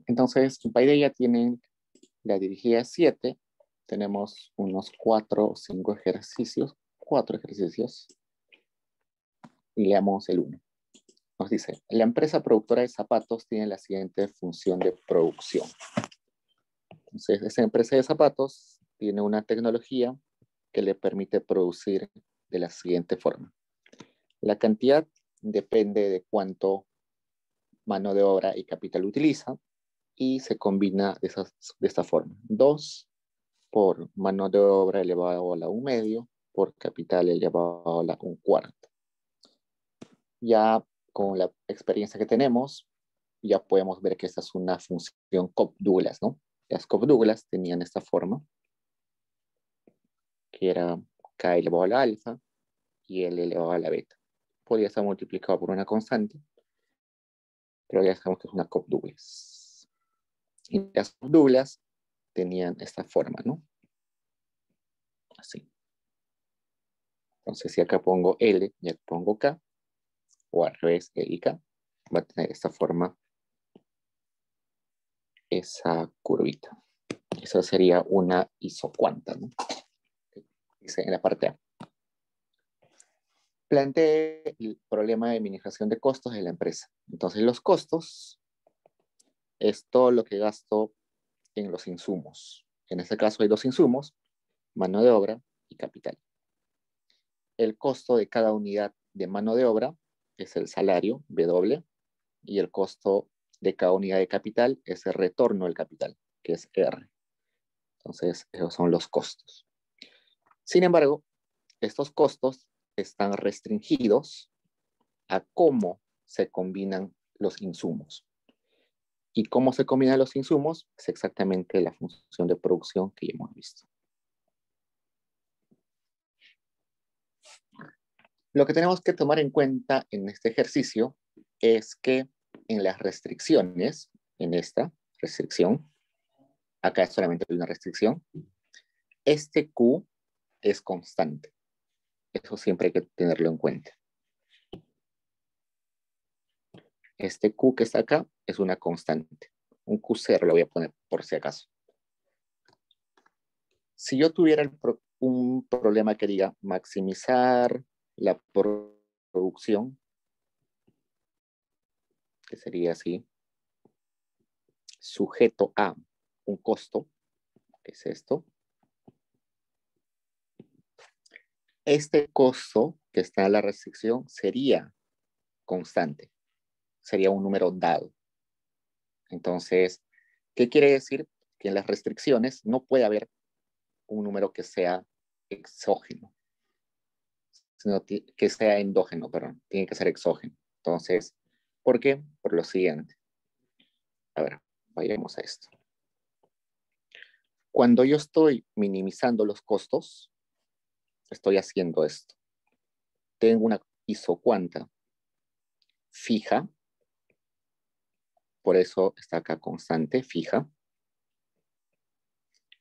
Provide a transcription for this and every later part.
Entonces, en Paideia tienen la dirigida 7, tenemos unos 4 o 5 ejercicios, 4 ejercicios, y leamos el 1. Nos dice, la empresa productora de zapatos tiene la siguiente función de producción. Entonces, esa empresa de zapatos tiene una tecnología que le permite producir de la siguiente forma. La cantidad depende de cuánto mano de obra y capital utiliza y se combina de esta forma. 2 por mano de obra elevado a la 1 medio por capital elevado a la 1 cuarto. Ya con la experiencia que tenemos, ya podemos ver que esta es una función Cobb-Douglas, ¿no? Las Cobb-Douglas tenían esta forma, que era K elevado a la alfa y L elevado a la beta. Podría estar multiplicado por una constante, pero ya sabemos que es una Cobb-Douglas. Y las Cobb-Douglas tenían esta forma, ¿no? Así. Entonces, si acá pongo L y acá pongo K, o al revés, L y K, va a tener esta forma, esa curvita. Esa sería una isocuanta, ¿no? Dice en la parte A. Planteé el problema de minimización de costos de la empresa. Entonces, los costos es todo lo que gasto en los insumos. En este caso hay 2 insumos, mano de obra y capital. El costo de cada unidad de mano de obra es el salario, W, y el costo de cada unidad de capital es el retorno del capital, que es R. Entonces, esos son los costos. Sin embargo, estos costos están restringidos a cómo se combinan los insumos. ¿Y cómo se combinan los insumos? Es exactamente la función de producción que ya hemos visto. Lo que tenemos que tomar en cuenta en este ejercicio es que en las restricciones, en esta restricción, acá solamente hay una restricción, este Q es constante. Eso siempre hay que tenerlo en cuenta. Este Q que está acá es una constante. Un Q0 lo voy a poner por si acaso. Si yo tuviera un problema que diga maximizar la producción, que sería así, sujeto a un costo, que es esto. Este costo que está en la restricción sería constante, sería un número dado. Entonces, ¿qué quiere decir? Que en las restricciones no puede haber un número que sea exógeno, sino que sea endógeno, perdón, tiene que ser exógeno. Entonces, ¿por qué? Por lo siguiente. A ver, vayamos a esto. Cuando yo estoy minimizando los costos, estoy haciendo esto. Tengo una isocuanta fija, por eso está acá constante, fija.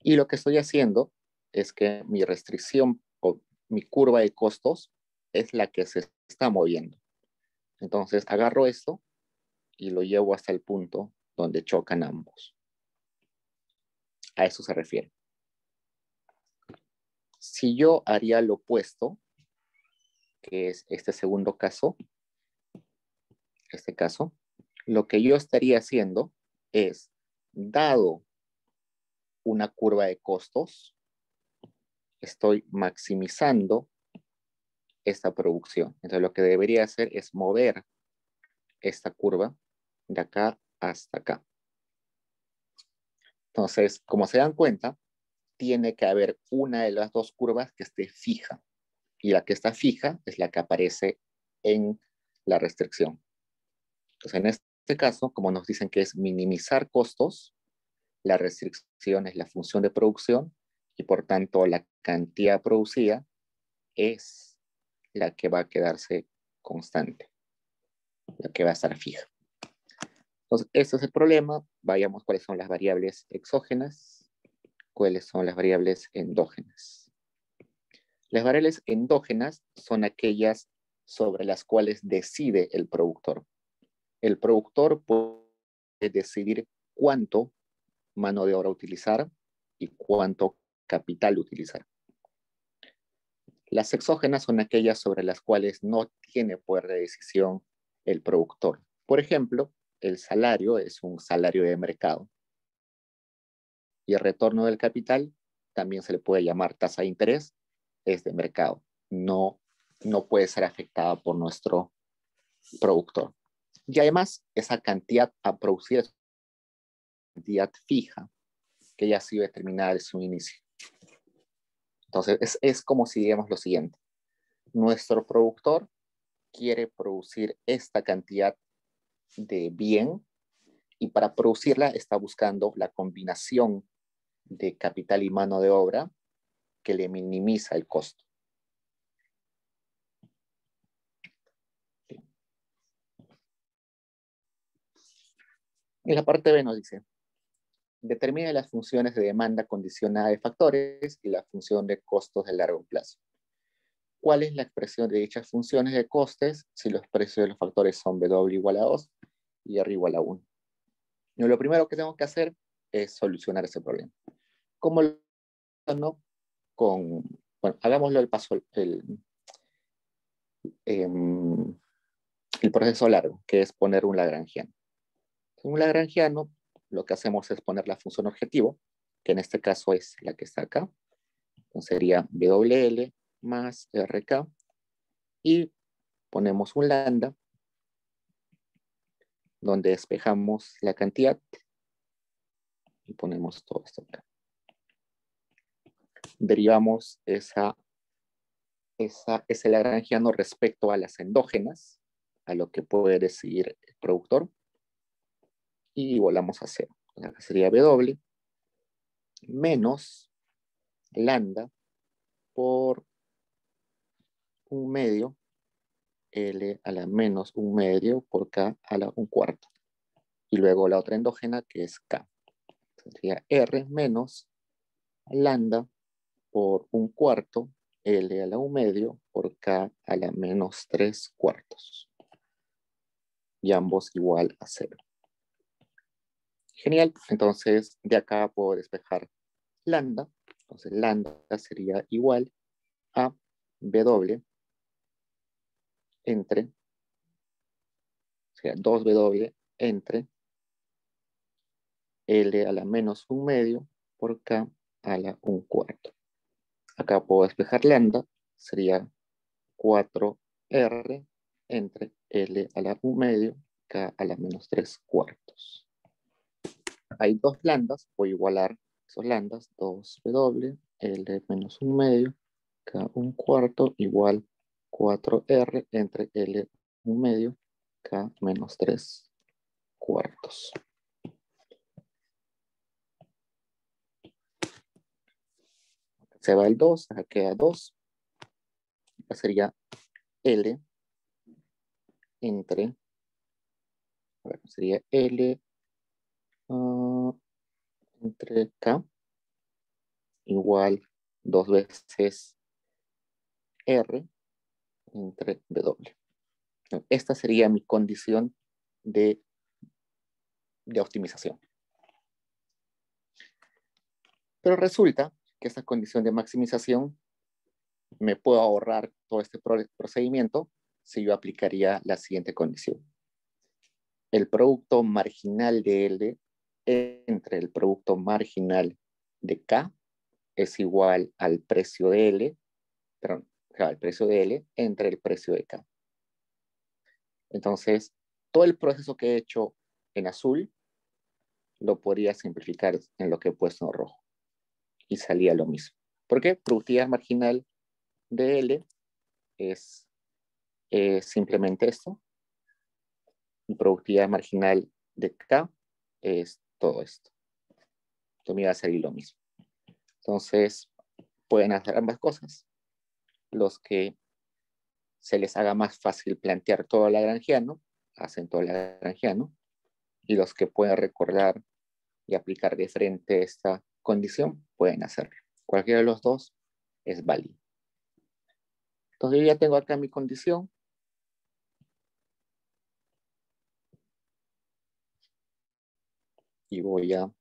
Y lo que estoy haciendo es que mi restricción o mi curva de costos es la que se está moviendo. Entonces agarro esto y lo llevo hasta el punto donde chocan ambos. A eso se refiere. Si yo haría lo opuesto, que es este segundo caso, lo que yo estaría haciendo es, dado una curva de costos, estoy maximizando esta producción. Entonces lo que debería hacer es mover esta curva de acá hasta acá. Entonces, como se dan cuenta, tiene que haber una de las dos curvas que esté fija. Y la que está fija es la que aparece en la restricción. Entonces, en este caso, como nos dicen que es minimizar costos, la restricción es la función de producción y por tanto la cantidad producida es la que va a quedarse constante, la que va a estar fija. Entonces, este es el problema. Vayamos cuáles son las variables exógenas, cuáles son las variables endógenas. Las variables endógenas son aquellas sobre las cuales decide el productor. El productor puede decidir cuánto mano de obra utilizar y cuánto capital utilizar. Las exógenas son aquellas sobre las cuales no tiene poder de decisión el productor. Por ejemplo, el salario es un salario de mercado. Y el retorno del capital también se le puede llamar tasa de interés, es de mercado. No puede ser afectada por nuestro productor. Y además, esa cantidad a producir es una cantidad fija que ya ha sido determinada desde su inicio. Entonces, es como si digamos lo siguiente. Nuestro productor quiere producir esta cantidad de bien y para producirla está buscando la combinación de capital y mano de obra que le minimiza el costo. En la parte B nos dice, determina las funciones de demanda condicionada de factores y la función de costos de largo plazo. ¿Cuál es la expresión de dichas funciones de costes si los precios de los factores son W igual a 2 y R igual a 1? Lo primero que tengo que hacer es solucionar ese problema. ¿Cómo lo soluciono? Bueno, hagámoslo el paso, el proceso largo, que es poner un lagrangiano. En un lagrangiano, lo que hacemos es poner la función objetivo, que en este caso es la que está acá. Entonces sería WL más RK, y ponemos un lambda, donde despejamos la cantidad, y ponemos todo esto acá. Derivamos ese lagrangiano respecto a las endógenas, a lo que puede decidir el productor, y volamos a cero. Acá sería W menos lambda por un medio L a la menos un medio por K a la un cuarto. Y luego la otra endógena que es K. Sería R menos lambda por un cuarto L a la un medio por K a la menos 3 cuartos. Y ambos igual a 0. Genial. Entonces de acá puedo despejar lambda. Entonces lambda sería igual a W entre, o sea, 2W entre L a la menos un medio por K a la un cuarto. Acá puedo despejar lambda, sería 4R entre L a la un medio, K a la menos 3 cuartos. Hay dos lambdas, voy a igualar esos lambdas, 2W, L menos un medio, K un cuarto, igual 4R entre L un medio, K menos 3 cuartos. Se va el 2, acá queda 2. Acá sería L entre, sería L entre K igual 2 veces R entre W. Esta sería mi condición de optimización. Pero resulta que esta condición de maximización me puedo ahorrar todo este procedimiento si yo aplicaría la siguiente condición. El producto marginal de L entre el producto marginal de K es igual al precio de L, perdón, al precio de L entre el precio de K. Entonces, todo el proceso que he hecho en azul lo podría simplificar en lo que he puesto en rojo. Y salía lo mismo. ¿Por qué? Productividad marginal de L es simplemente esto. Y productividad marginal de K es todo esto. Entonces me va a salir lo mismo. Entonces, pueden hacer ambas cosas. Los que se les haga más fácil plantear todo el lagrangiano, hacen todo el lagrangiano. Y los que pueden recordar y aplicar de frente esta condición, pueden hacerlo. Cualquiera de los dos es válido. Entonces yo ya tengo acá mi condición. y voy a...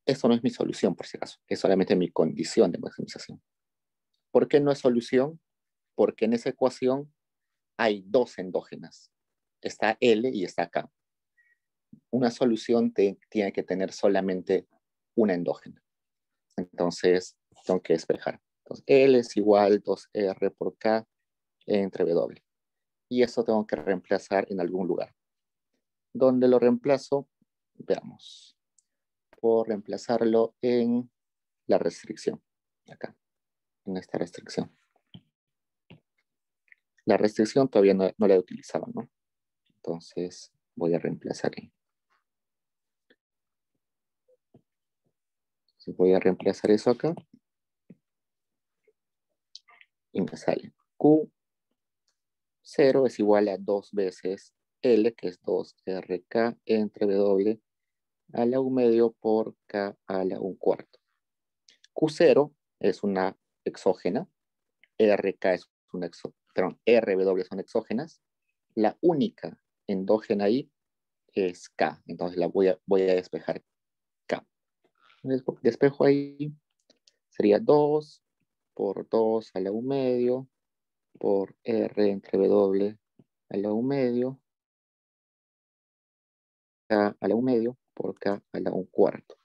Esto no es mi solución, por si acaso. Es solamente mi condición de maximización. ¿Por qué no es solución? Porque en esa ecuación hay dos endógenas. Está L y está K. Una solución tiene que tener solamente una endógena. Entonces, tengo que despejar. Entonces, L es igual 2R por K entre W. Y eso tengo que reemplazar en algún lugar. ¿Dónde lo reemplazo? Veamos. Puedo reemplazarlo en la restricción. Acá, en esta restricción. La restricción todavía no la he utilizado, ¿no? Entonces, voy a reemplazar ahí. Entonces, voy a reemplazar eso acá. Y me sale Q0 es igual a 2 veces L, que es 2RK entre W a la 1 medio por K a la 1 cuarto. Q0 es una exógena, RK es una perdón, RW son exógenas. La única endógena ahí es K, entonces la voy a despejar K. Despejo ahí, sería 2 por 2 a la 1 medio por R entre W a la 1 medio, K a la 1 medio por K a la 1 cuarto.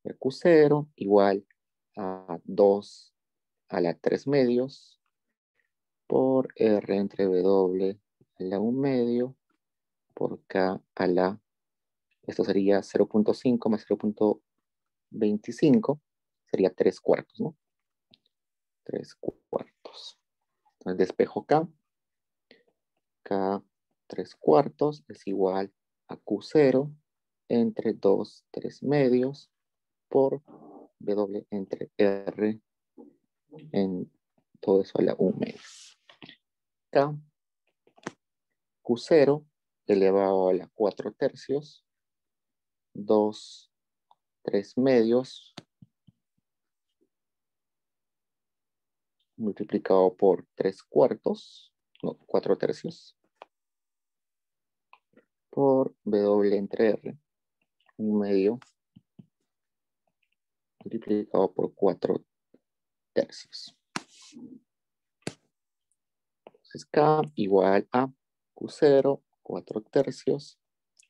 El Q0 igual a 2 a la 3 medios por R entre W a la 1 medio por K a la, esto sería 0.5 más 0.25, sería 3 cuartos, ¿no? 3 cuartos. Entonces despejo K. K 3 cuartos es igual a Q0 entre 2 3 medios por W entre R en todo eso a la 1 medio. K Q0 elevado a la 4 tercios, 2 3 medios multiplicado por 3 cuartos, no, 4 tercios, por W entre R, 1 medio, multiplicado por 4 tercios. Entonces K igual a Q0, 4 tercios,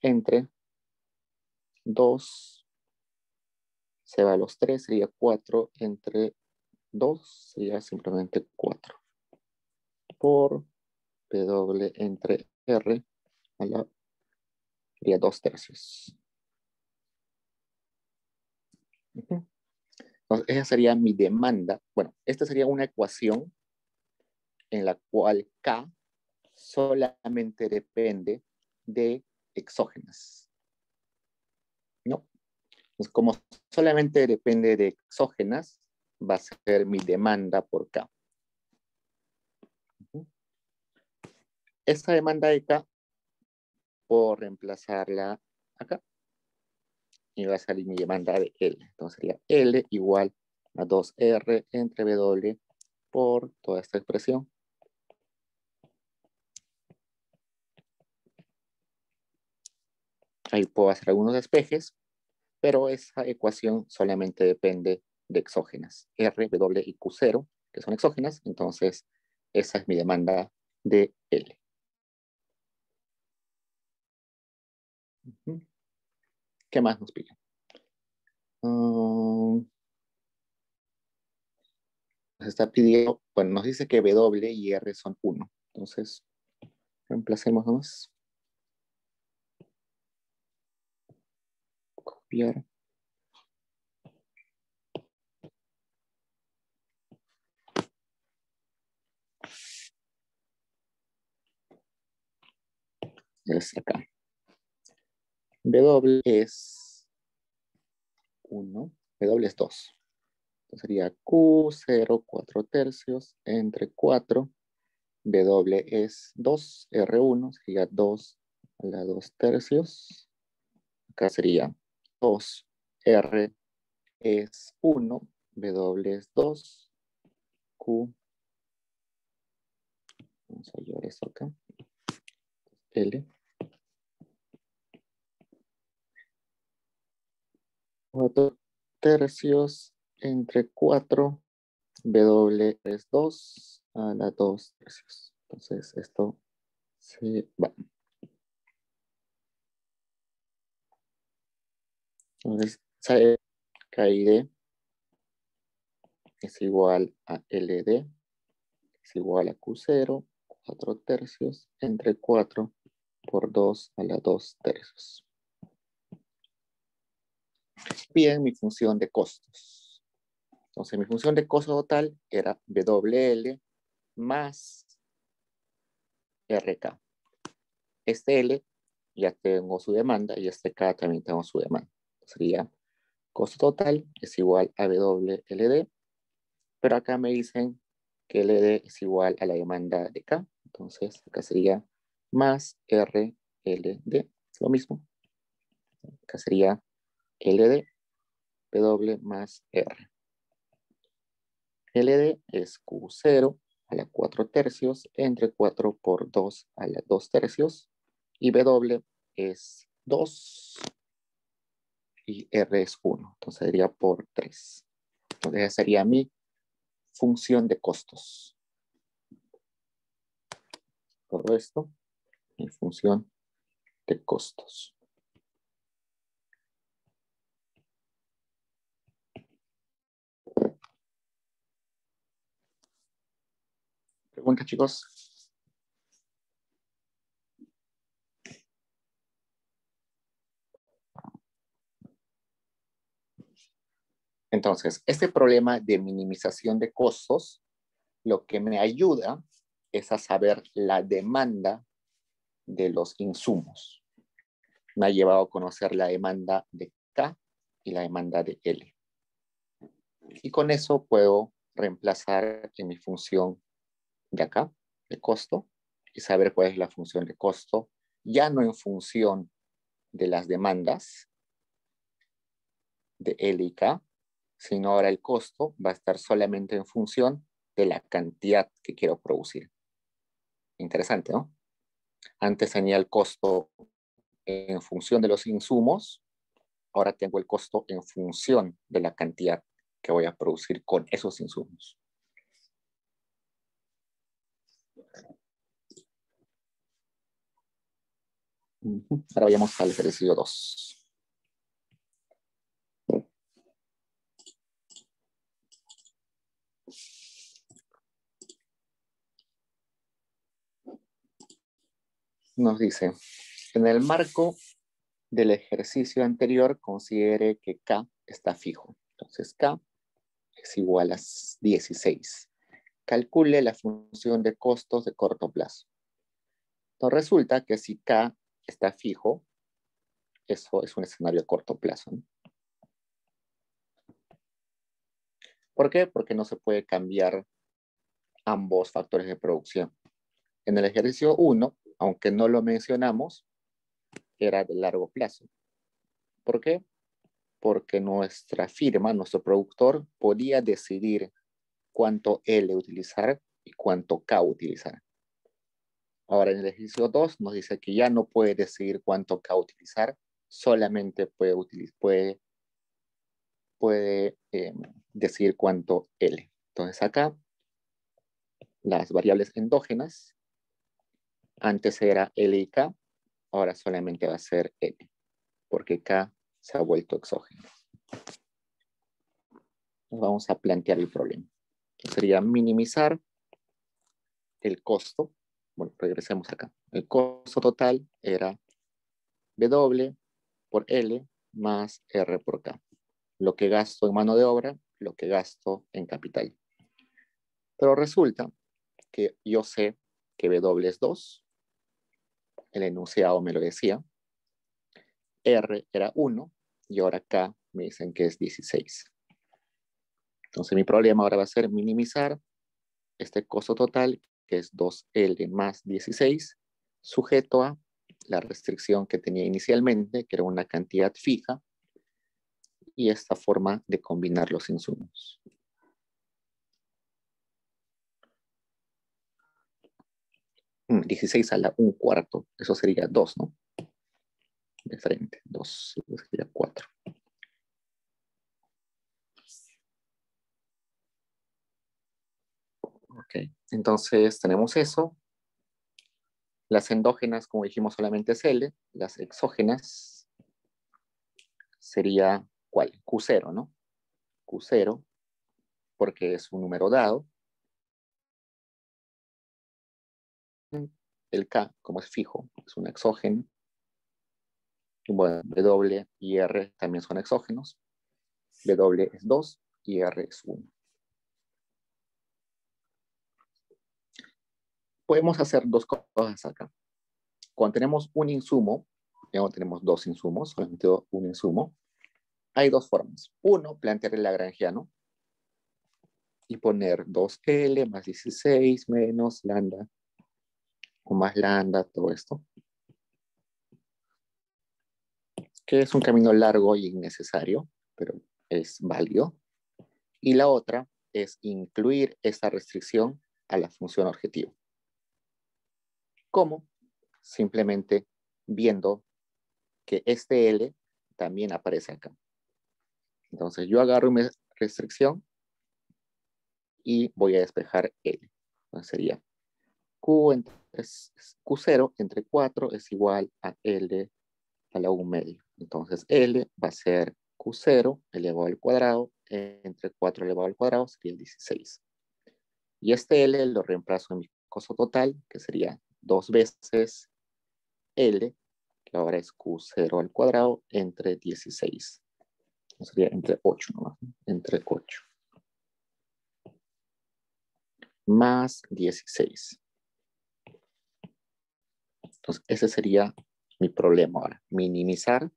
entre 2, se va a los 3, sería 4 entre 2, sería simplemente 4, por W entre R, a la, sería 2 tercios. Entonces, esa sería mi demanda. Bueno, esta sería una ecuación en la cual K solamente depende de exógenas, ¿no? Entonces, como solamente depende de exógenas, va a ser mi demanda por K. Esta demanda de K puedo reemplazarla acá y va a salir mi demanda de L. Entonces sería L igual a 2R entre W por toda esta expresión. Ahí puedo hacer algunos despejes, pero esa ecuación solamente depende de exógenas. R, W y Q0, que son exógenas, entonces esa es mi demanda de L. ¿Qué más nos piden? Nos está pidiendo, bueno, nos dice que W y R son 1. Entonces, reemplacemos nomás. Copiar. Es acá. W es 1, W es 2. Entonces sería Q0, 4 tercios, entre 4. W es 2, R1 sería 2 a la 2 tercios. Acá sería 2, R es 1, W es 2, Q. Vamos a llevar eso acá. L. 4 tercios entre 4. W es 2 a la 2 tercios. Entonces esto se va. Entonces, KID es igual a LD, es igual a Q0, 4 tercios, entre 4 por 2 a la 2 tercios. Bien, mi función de costos. Entonces, mi función de costo total era WL más RK. Este L ya tengo su demanda y este K también tengo su demanda. Sería costo total es igual a WLD, pero acá me dicen que LD es igual a la demanda de K. Entonces, acá sería más RLD, lo mismo. Acá sería LD, W más R. LD es Q0 a la 4 tercios entre 4 por 2 a la 2 tercios. Y W es 2 y R es 1. Entonces sería por 3. Entonces esa sería mi función de costos. Todo esto, mi función de costos. ¿Preguntas, chicos? Entonces, este problema de minimización de costos, lo que me ayuda es a saber la demanda de los insumos. Me ha llevado a conocer la demanda de K y la demanda de L. Y con eso puedo reemplazar en mi función de acá, de costo, y saber cuál es la función de costo, ya no en función de las demandas de L y K, sino ahora el costo va a estar solamente en función de la cantidad que quiero producir. Interesante, ¿no? Antes tenía el costo en función de los insumos, ahora tengo el costo en función de la cantidad que voy a producir con esos insumos. Ahora vayamos al ejercicio 2. Nos dice, en el marco del ejercicio anterior, considere que K está fijo. Entonces, K es igual a 16. Calcule la función de costos de corto plazo. Entonces, resulta que si K está fijo, eso es un escenario a corto plazo, ¿no? ¿Por qué? Porque no se puede cambiar ambos factores de producción. En el ejercicio 1, aunque no lo mencionamos, era de largo plazo. ¿Por qué? Porque nuestra firma, nuestro productor, podía decidir cuánto L utilizar y cuánto K utilizar. Ahora en el ejercicio 2 nos dice que ya no puede decidir cuánto K utilizar, solamente puede decidir cuánto L. Entonces acá las variables endógenas, antes era L y K, ahora solamente va a ser L, porque K se ha vuelto exógeno. Vamos a plantear el problema. Sería minimizar el costo. Bueno, regresemos acá. El costo total era W por L más R por K. Lo que gasto en mano de obra, lo que gasto en capital. Pero resulta que yo sé que W es 2, el enunciado me lo decía, R era 1 y ahora K me dicen que es 16. Entonces mi problema ahora va a ser minimizar este costo total, que es 2L más 16, sujeto a la restricción que tenía inicialmente, que era una cantidad fija, y esta forma de combinar los insumos. Mm, 16 a la 1/4, eso sería 2, ¿no? De frente, 2, sería 4. Ok, entonces tenemos eso. Las endógenas, como dijimos, solamente es L. Las exógenas sería, ¿cuál? Q0, ¿no? Q0, porque es un número dado. El K, como es fijo, es un exógeno. Bueno, W y R también son exógenos. W es 2 y R es 1. Podemos hacer dos cosas acá. Cuando tenemos un insumo, ya no tenemos dos insumos, solamente un insumo, hay dos formas. Uno, plantear el lagrangiano y poner 2L más 16 menos lambda o más lambda, todo esto, que es un camino largo y innecesario, pero es válido. Y la otra es incluir esta restricción a la función objetivo. ¿Cómo? Simplemente viendo que este L también aparece acá. Entonces yo agarro mi restricción y voy a despejar L. Entonces sería Q0 entre 4 es igual a L a la 1 medio. Entonces L va a ser Q0 elevado al cuadrado entre 4 elevado al cuadrado sería 16. Y este L lo reemplazo en mi costo total, que sería 2 veces L, que ahora es Q0 al cuadrado entre 16. Sería entre 8 nomás, entre 8. Más 16. Entonces, ese sería mi problema ahora. Minimizar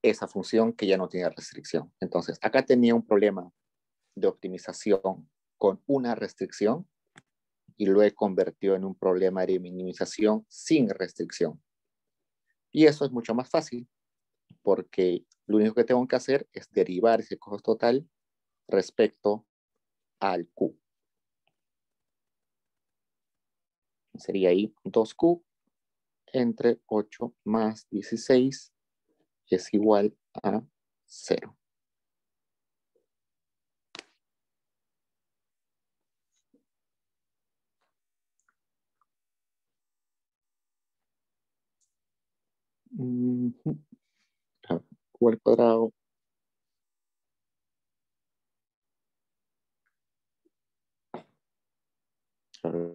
esa función que ya no tiene restricción. Entonces, acá tenía un problema de optimización con una restricción y lo he convertido en un problema de minimización sin restricción. Y eso es mucho más fácil porque lo único que tengo que hacer es derivar ese costo total respecto al Q. Sería ahí 2Q entre 8 más 16 es igual a 0. Q al cuadrado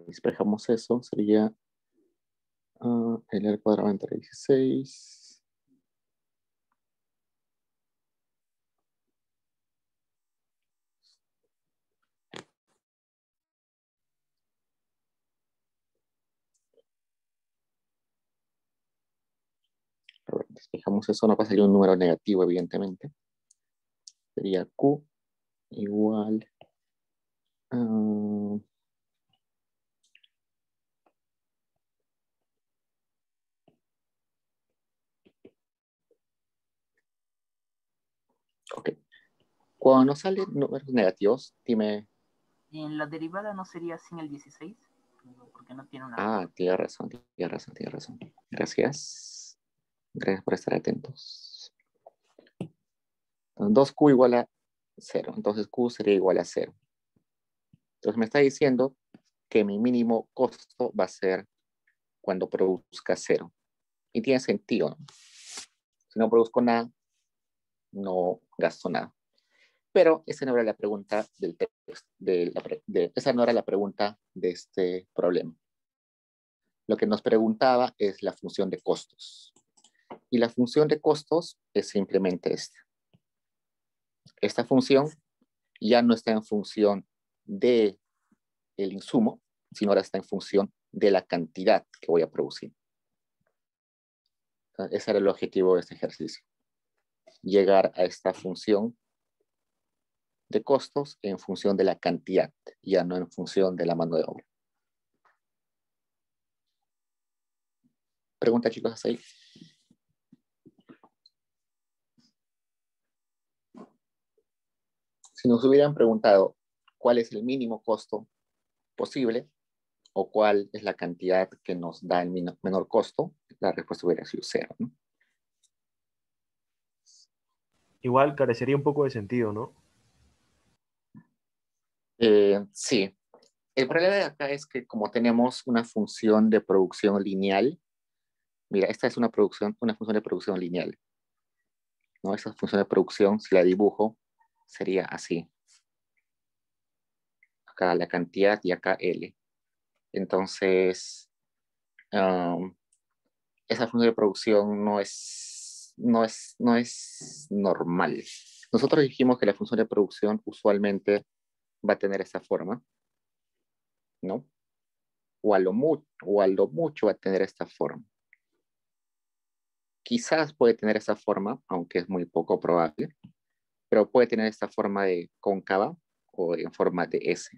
despejamos eso, sería L al cuadrado entre 16. Despejamos eso, no va a salir un número negativo, evidentemente. Sería Q igual a... ok. Cuando nos salen números negativos, dime... En la derivada no sería sin el 16, porque no tiene una... Tiene razón, tiene razón, tiene razón. Gracias. Gracias por estar atentos. 2Q igual a 0. Entonces Q sería igual a 0. Entonces me está diciendo que mi mínimo costo va a ser cuando produzca 0. Y tiene sentido, ¿no? Si no produzco nada, no gasto nada. Pero esa no era la pregunta del texto, esa no era la pregunta de este problema. Lo que nos preguntaba es la función de costos. Y la función de costos es simplemente esta. Esta función ya no está en función del insumo, sino ahora está en función de la cantidad que voy a producir. Ese era el objetivo de este ejercicio. Llegar a esta función de costos en función de la cantidad, ya no en función de la mano de obra. Pregunta, chicos, hasta ahí. Si nos hubieran preguntado cuál es el mínimo costo posible o cuál es la cantidad que nos da el menor costo, la respuesta hubiera sido 0, ¿no? Igual carecería un poco de sentido, ¿no? Sí, el problema de acá es que como tenemos una función de producción lineal, mira, esta es una función de producción lineal, ¿no? Esa función de producción, si la dibujo, sería así. Acá la cantidad y acá L. Entonces, um, esa función de producción no es normal. Nosotros dijimos que la función de producción usualmente va a tener esa forma, ¿no? O a lo mucho va a tener esta forma. Quizás puede tener esa forma, aunque es muy poco probable, pero puede tener esta forma de cóncava o en forma de S.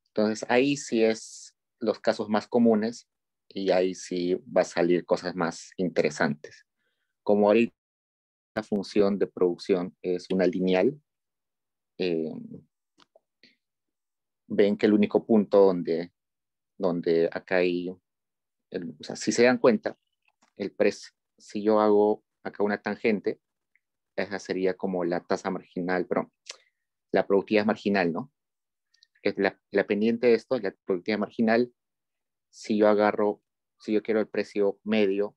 Entonces ahí sí es los casos más comunes y ahí sí va a salir cosas más interesantes. Como ahorita la función de producción es una lineal, eh, ven que el único punto donde acá hay, o sea, si se dan cuenta, si yo hago acá una tangente, esa sería como la tasa marginal, pero la productividad marginal, ¿no? Que es la pendiente de esto, la productividad marginal, si yo agarro, si yo quiero el precio medio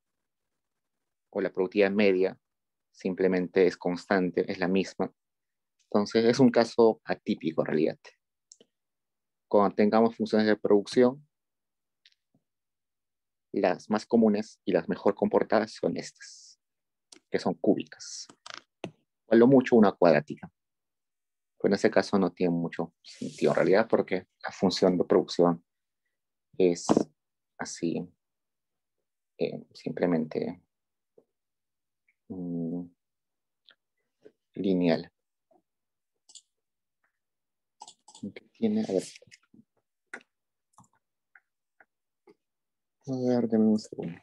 o la productividad media, simplemente es constante, es la misma. Entonces es un caso atípico en realidad. Cuando tengamos funciones de producción, las más comunes y las mejor comportadas son estas, que son cúbicas. O a lo mucho una cuadrática. Pero en ese caso no tiene mucho sentido en realidad porque la función de producción es así, simplemente lineal. ¿Qué tiene? A ver, deme un segundo.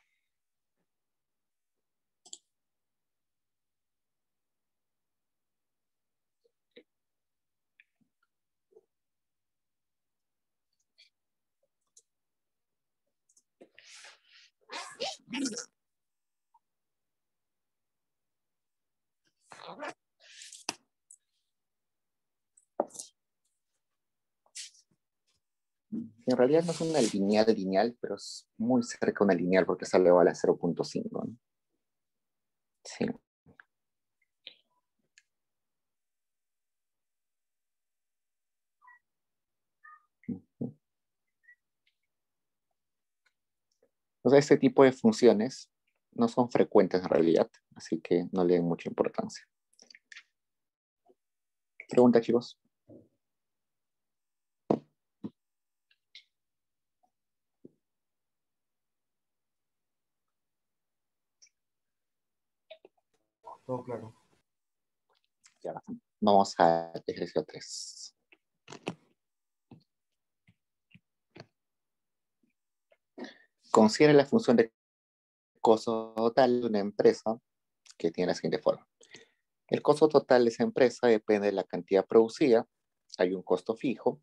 En realidad no es una lineal, pero es muy cerca de una lineal porque sale igual a 0.5, ¿no? Sí. Entonces, este tipo de funciones no son frecuentes en realidad, así que no le den mucha importancia. Pregunta, chicos. Todo claro. Ya, vamos al ejercicio 3. Considera la función de costo total de una empresa que tiene la siguiente forma. El costo total de esa empresa depende de la cantidad producida. Hay un costo fijo,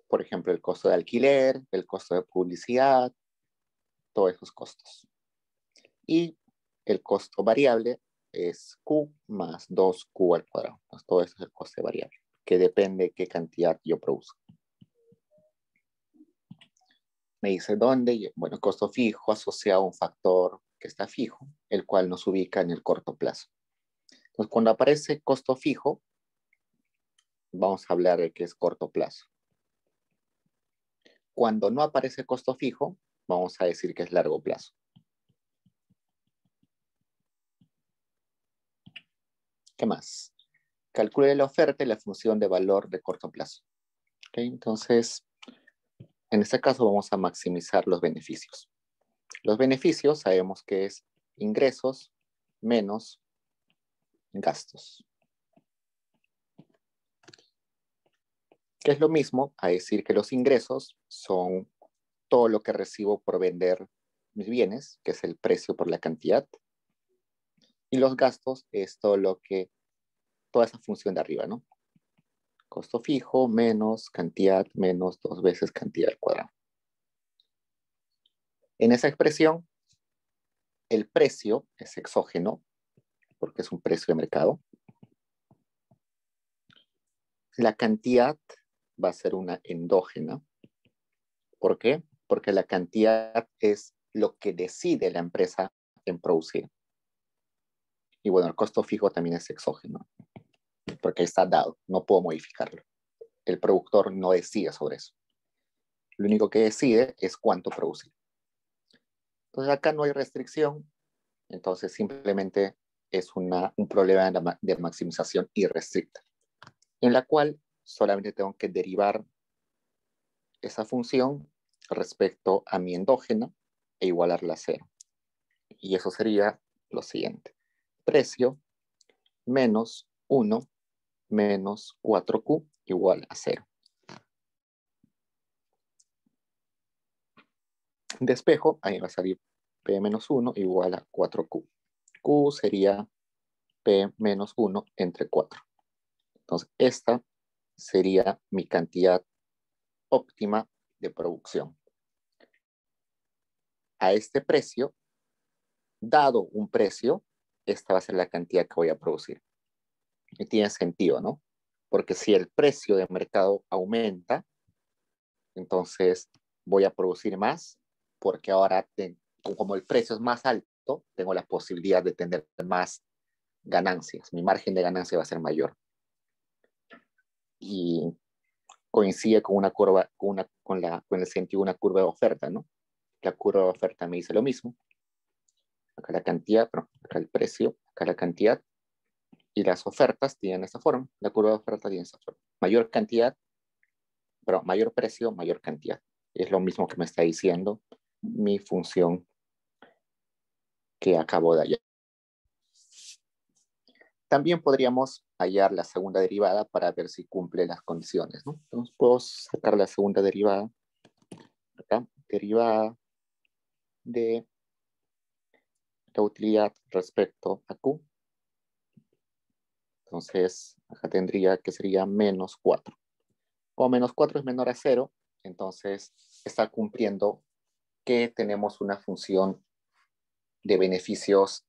por ejemplo, el costo de alquiler, el costo de publicidad, todos esos costos. Y el costo variable es Q más 2Q al cuadrado. Pues todo eso es el coste variable, que depende de qué cantidad yo produzco. Me dice dónde, bueno, costo fijo asociado a un factor que está fijo, el cual nos ubica en el corto plazo. Entonces, cuando aparece costo fijo, vamos a hablar de que es corto plazo. Cuando no aparece costo fijo, vamos a decir que es largo plazo. ¿Qué más? Calcule la oferta y la función de valor de corto plazo. ¿Okay? Entonces, en este caso vamos a maximizar los beneficios. Los beneficios sabemos que es ingresos menos gastos. Que es lo mismo a decir que los ingresos son todo lo que recibo por vender mis bienes, que es el precio por la cantidad, y los gastos es toda esa función de arriba, ¿no? Costo fijo menos cantidad menos 2 veces cantidad al cuadrado. En esa expresión, el precio es exógeno, porque es un precio de mercado. la cantidad va a ser una endógena. ¿Por qué? Porque la cantidad es lo que decide la empresa en producir. Y bueno, el costo fijo también es exógeno, porque está dado, no puedo modificarlo. El productor no decide sobre eso. Lo único que decide es cuánto producir. Entonces acá no hay restricción, entonces simplemente es un problema de maximización irrestricta, en la cual solamente tengo que derivar esa función respecto a mi endógena e igualarla a 0. Y eso sería lo siguiente. Precio menos 1 menos 4Q igual a 0. Despejo, ahí va a salir P menos 1 igual a 4Q. Q sería P menos 1 entre 4. Entonces, esta sería mi cantidad óptima de producción. A este precio, dado un precio, esta va a ser la cantidad que voy a producir. Y tiene sentido, ¿no? Porque si el precio de mercado aumenta, entonces voy a producir más, porque ahora, como el precio es más alto, tengo la posibilidad de tener más ganancias. Mi margen de ganancia va a ser mayor. Y coincide con una curva, con el sentido de una curva de oferta, ¿no? La curva de oferta me dice lo mismo. Acá la cantidad, acá el precio, acá la cantidad, y las ofertas tienen esta forma. La curva de oferta tiene esta forma. Mayor cantidad, pero mayor precio, mayor cantidad. Es lo mismo que me está diciendo mi función que acabo de hallar. También podríamos hallar la segunda derivada para ver si cumple las condiciones, ¿no? Entonces puedo sacar la segunda derivada. Acá, derivada de la utilidad respecto a Q. Entonces, acá tendría que sería menos 4. Como menos 4 es menor a 0, entonces está cumpliendo que tenemos una función de beneficios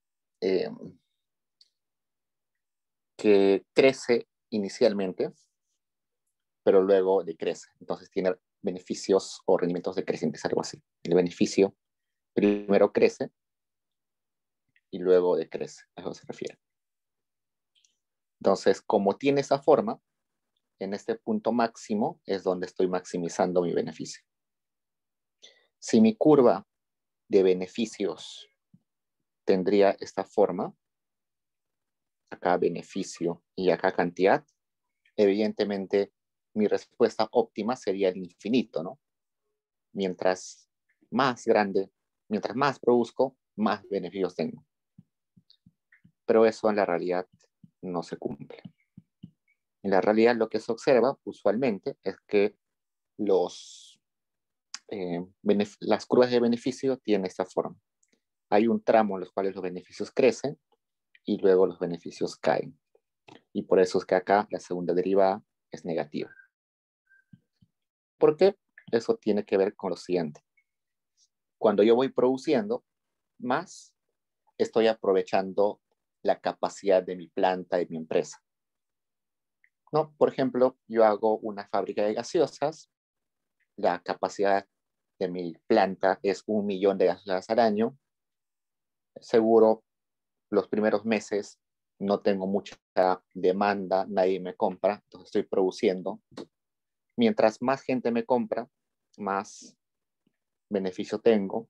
que crece inicialmente, pero luego decrece. Entonces tiene beneficios o rendimientos decrecientes, algo así. El beneficio primero crece y luego decrece. A eso se refiere. Entonces, como tiene esa forma, en este punto máximo es donde estoy maximizando mi beneficio. Si mi curva de beneficios tendría esta forma, acá beneficio y acá cantidad, evidentemente mi respuesta óptima sería el infinito, ¿no? Mientras más grande, mientras más produzco, más beneficios tengo. Pero eso en la realidad no se cumple. En la realidad lo que se observa usualmente es que las curvas de beneficio tienen esta forma. Hay un tramo en los cuales los beneficios crecen y luego los beneficios caen. Y por eso es que acá la segunda derivada es negativa. ¿Por qué? Eso tiene que ver con lo siguiente. Cuando yo voy produciendo más, estoy aprovechando la capacidad de mi planta, de mi empresa. ¿No? Por ejemplo, yo hago una fábrica de gaseosas, la capacidad de mi planta es 1 millón de gaseosas al año. Seguro, los primeros meses no tengo mucha demanda, nadie me compra, entonces estoy produciendo. Mientras más gente me compra, más beneficio tengo.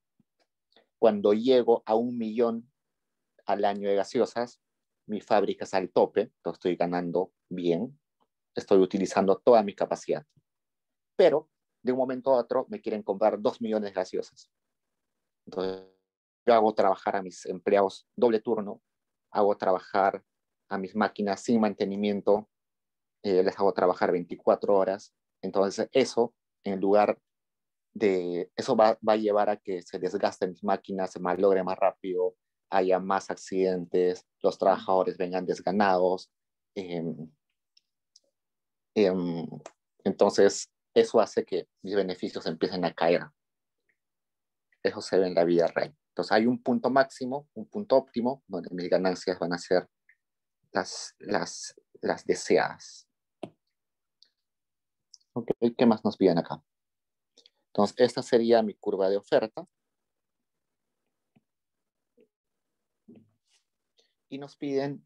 Cuando llego a 1 millón al año de gaseosas, mi fábrica es al tope, entonces estoy ganando bien, estoy utilizando toda mi capacidad. Pero de un momento a otro me quieren comprar 2 millones de gaseosas. Entonces yo hago trabajar a mis empleados doble turno, hago trabajar a mis máquinas sin mantenimiento, les hago trabajar 24 horas. Entonces eso, en lugar de, eso va a llevar a que se desgasten mis máquinas, se malogre más rápido, haya más accidentes, los trabajadores vengan desganados. Entonces, eso hace que mis beneficios empiecen a caer. Eso se ve en la vida real. Entonces, hay un punto máximo, un punto óptimo, donde mis ganancias van a ser las deseadas. Ok, ¿qué más nos piden acá? Entonces, esta sería mi curva de oferta. Y nos piden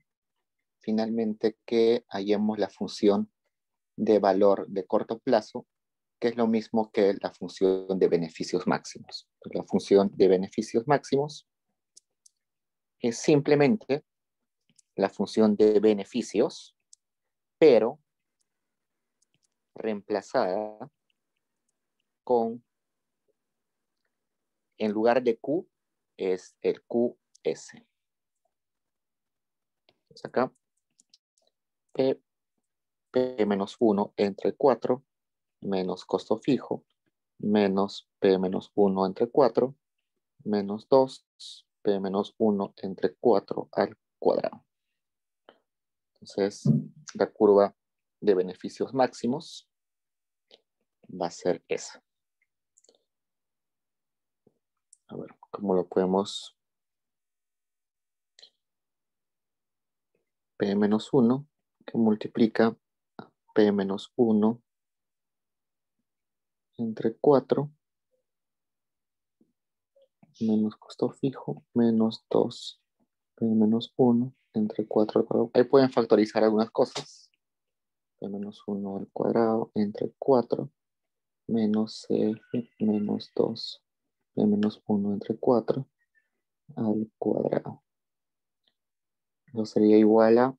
finalmente que hallemos la función de valor de corto plazo, que es lo mismo que la función de beneficios máximos. Entonces, la función de beneficios máximos es simplemente la función de beneficios, pero reemplazada con, en lugar de Q, es el QS. Entonces acá, P menos 1 entre 4 menos costo fijo menos P menos 1 entre 4 menos 2 P menos 1 entre 4 al cuadrado. Entonces, la curva de beneficios máximos va a ser esa. A ver, ¿cómo lo podemos? P menos 1 que multiplica P menos 1 entre 4 menos costo fijo menos 2 P menos 1 entre 4 al cuadrado. Ahí pueden factorizar algunas cosas. P menos 1 al cuadrado entre 4 menos CF menos 2 P menos 1 entre 4 al cuadrado. Eso sería igual a...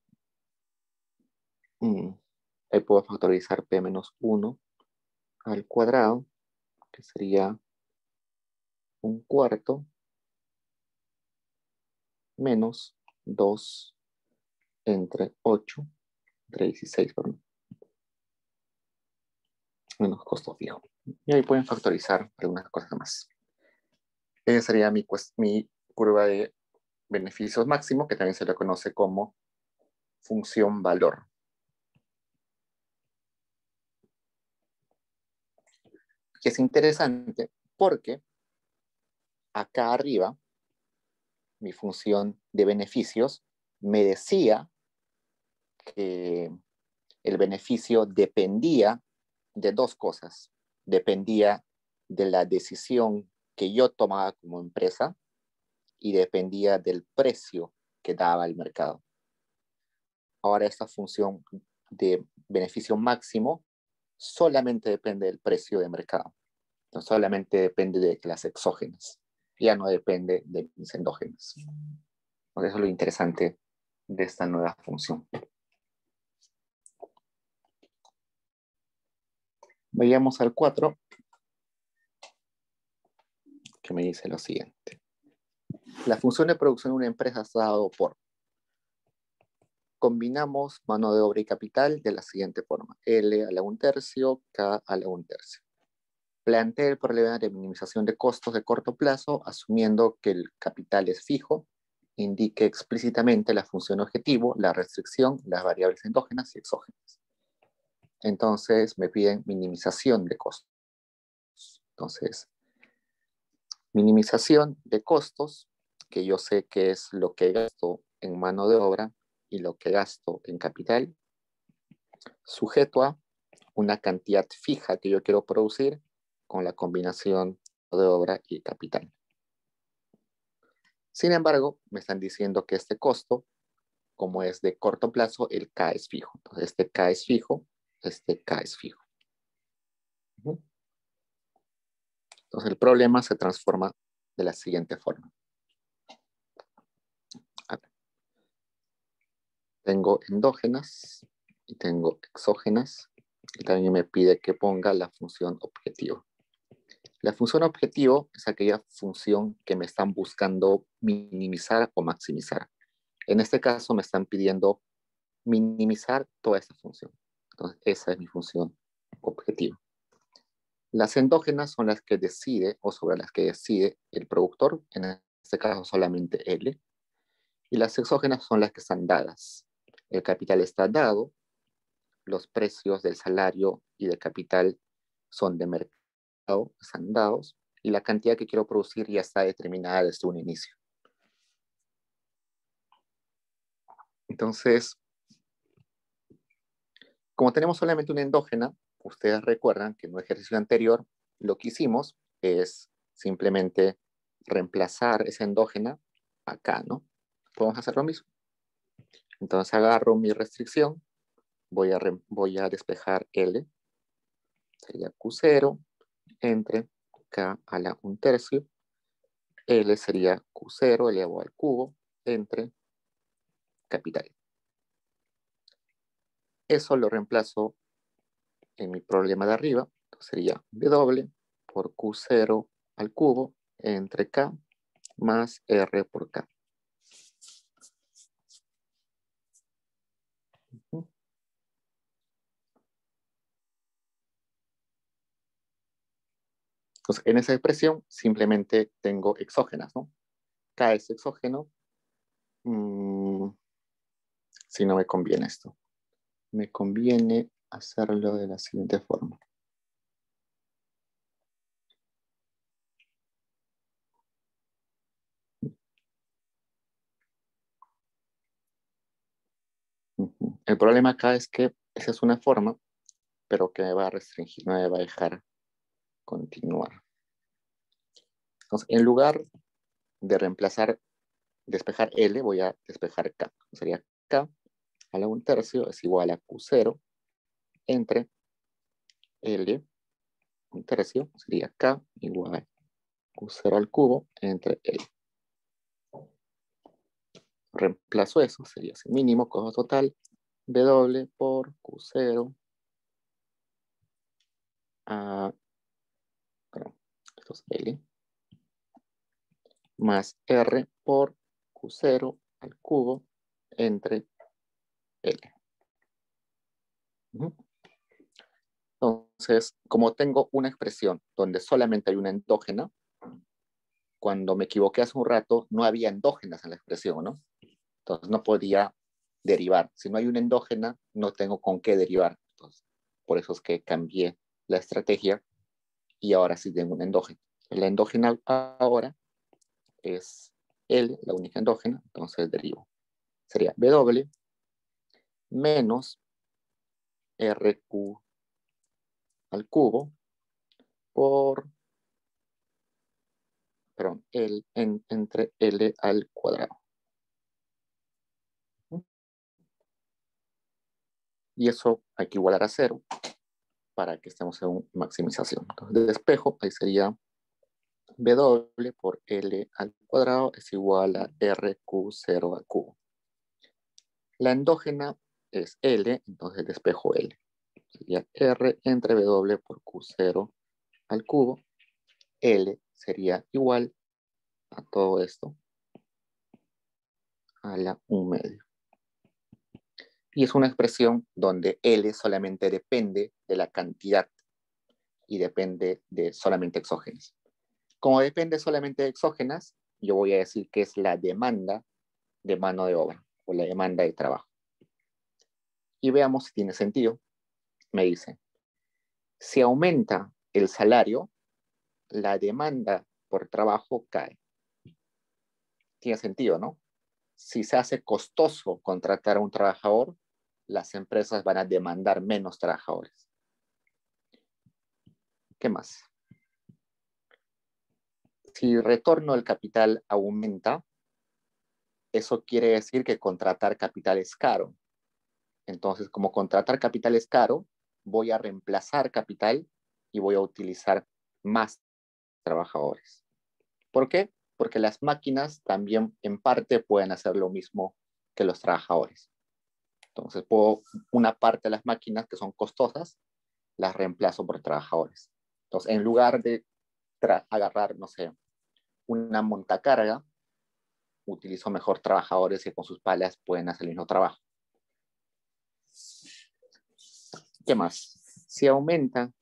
ahí puedo factorizar P menos 1 al cuadrado, que sería un cuarto menos 2 entre 8, entre 16, perdón, menos costo fijo. Y ahí pueden factorizar algunas cosas más. Esa sería mi curva de beneficios máximo, que también se le conoce como función valor. Que es interesante porque acá arriba mi función de beneficios me decía que el beneficio dependía de dos cosas. Dependía de la decisión que yo tomaba como empresa y dependía del precio que daba el mercado. Ahora esta función de beneficio máximo solamente depende del precio de mercado. No solamente depende de las exógenas. Ya no depende de mis endógenas. Por eso es lo interesante de esta nueva función. Vayamos al 4, que me dice lo siguiente. La función de producción de una empresa está dado por: combinamos mano de obra y capital de la siguiente forma: L a la 1/3, K a la 1/3. Plantea el problema de minimización de costos de corto plazo, asumiendo que el capital es fijo, indique explícitamente la función objetivo, la restricción, las variables endógenas y exógenas. Entonces me piden minimización de costos. Entonces, minimización de costos, que yo sé que es lo que gasto en mano de obra y lo que gasto en capital, sujeto a una cantidad fija que yo quiero producir con la combinación de obra y capital. Sin embargo, me están diciendo que este costo, como es de corto plazo, el K es fijo. Entonces, este K es fijo, este K es fijo. Entonces, el problema se transforma de la siguiente forma. Tengo endógenas y tengo exógenas, y también me pide que ponga la función objetivo. La función objetivo es aquella función que me están buscando minimizar o maximizar. En este caso me están pidiendo minimizar toda esta función. Entonces, esa es mi función objetivo. Las endógenas son las que decide o sobre las que decide el productor, en este caso solamente L, y las exógenas son las que están dadas. El capital está dado, los precios del salario y del capital son de mercado, están dados, y la cantidad que quiero producir ya está determinada desde un inicio. Entonces, como tenemos solamente una endógena, ustedes recuerdan que en un ejercicio anterior lo que hicimos es simplemente reemplazar esa endógena acá, ¿no? Podemos hacer lo mismo. Entonces agarro mi restricción, voy a despejar L, sería Q0 entre K a la 1/3. L sería Q0 elevado al cubo entre capital. Eso lo reemplazo en mi problema de arriba. Entonces sería W por Q0 al cubo entre K más R por K. Entonces, en esa expresión simplemente tengo exógenas, ¿no? K es exógeno. Si no me conviene esto. Me conviene hacerlo de la siguiente forma. El problema acá es que esa es una forma, pero que me va a restringir, no me va a dejar continuar. Entonces, en lugar de reemplazar, despejar L, voy a despejar K. Sería K a la 1/3 es igual a Q0 entre L 1/3, sería K igual a Q0 al cubo entre L. Reemplazo eso, sería ese mínimo, cojo total, W por Q0 esto es L, más R por Q0 al cubo entre L. Entonces, como tengo una expresión donde solamente hay una endógena, cuando me equivoqué hace un rato, no había endógenas en la expresión, ¿no? Entonces no podía derivar. Si no hay una endógena, no tengo con qué derivar. Entonces, por eso es que cambié la estrategia y ahora sí tengo una endógena. La endógena ahora es L, la única endógena, entonces derivo. Sería W menos RQ al cubo por, perdón, entre L al cuadrado. Y eso hay que igualar a 0 para que estemos en maximización. Entonces, de despejo, ahí sería W por L al cuadrado es igual a RQ0 al cubo. La endógena es L, entonces despejo L. Sería R entre W por Q0 al cubo. L sería igual a todo esto a la 1/2. Y es una expresión donde L solamente depende de la cantidad y depende de solamente exógenas. Como depende solamente de exógenas, yo voy a decir que es la demanda de mano de obra o la demanda de trabajo. Y veamos si tiene sentido. Me dice, si aumenta el salario, la demanda por trabajo cae. Tiene sentido, ¿no? Si se hace costoso contratar a un trabajador, las empresas van a demandar menos trabajadores. ¿Qué más? Si el retorno del capital aumenta, eso quiere decir que contratar capital es caro. Entonces, como contratar capital es caro, voy a reemplazar capital y voy a utilizar más trabajadores. ¿Por qué? Porque las máquinas también en parte pueden hacer lo mismo que los trabajadores. Entonces, una parte de las máquinas que son costosas, las reemplazo por trabajadores. Entonces, en lugar de agarrar, no sé, una montacarga, utilizo mejor trabajadores que con sus palas pueden hacer el mismo trabajo. ¿Qué más? Si aumenta